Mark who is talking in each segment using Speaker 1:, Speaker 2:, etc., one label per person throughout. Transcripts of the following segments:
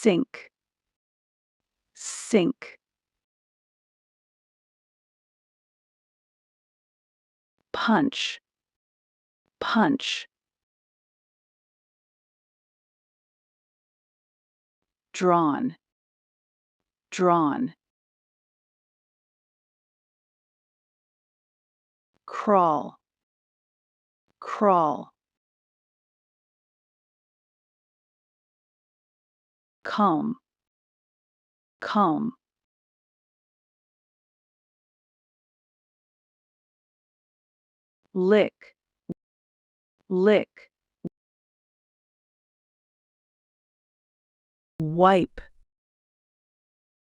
Speaker 1: sink, sink. Punch, punch. Drawn, drawn. Crawl, crawl. Comb, comb. Lick, lick. Wipe,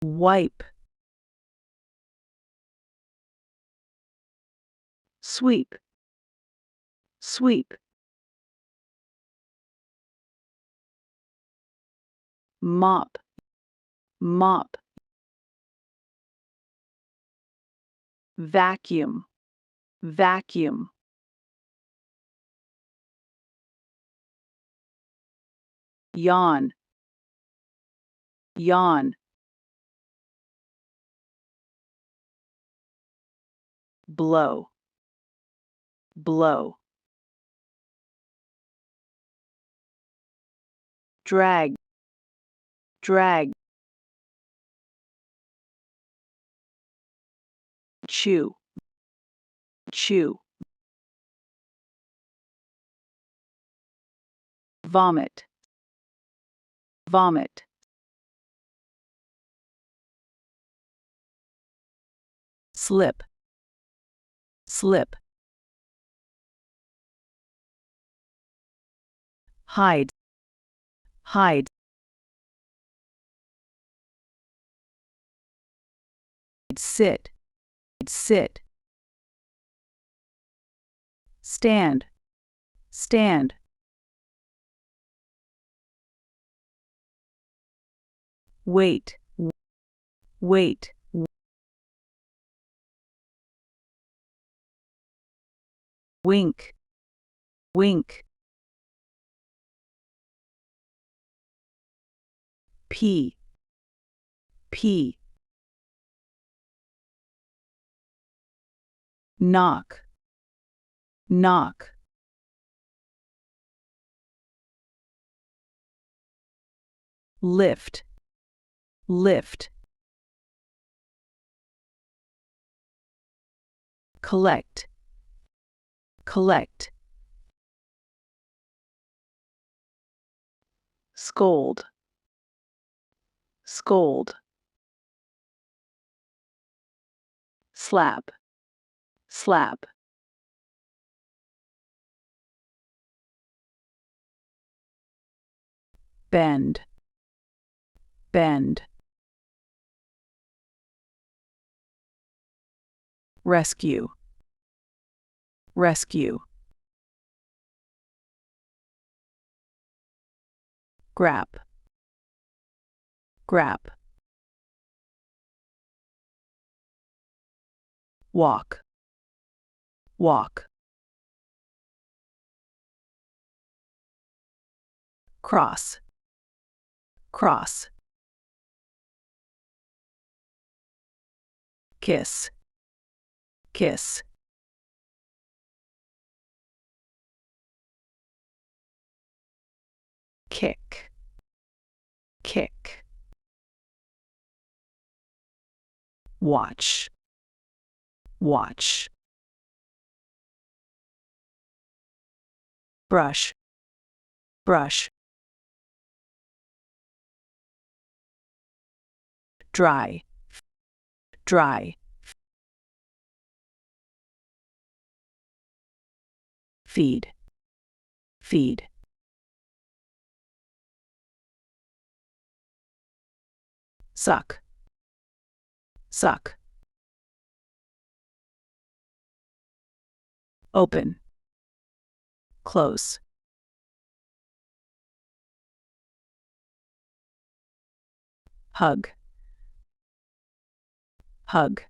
Speaker 1: wipe. Sweep, sweep. Mop, mop. Vacuum, vacuum. Yawn, yawn. Blow, blow. Drag, drag. Chew, chew. Vomit, vomit. Slip, slip. Hide, hide. Sit, sit. Stand, stand. Wait, wait. Wink, wink. Pee, pee. Knock, knock. Lift, lift. Collect, collect. Scold, scold. Slap, slap. Bend, bend. Rescue, rescue. Grab, grab. Walk, walk. Cross, cross. Kiss, kiss. Kick, kick. Watch, watch. Brush, brush. Dry, dry. Feed, feed. Suck, suck. Open, close. Hug, hug.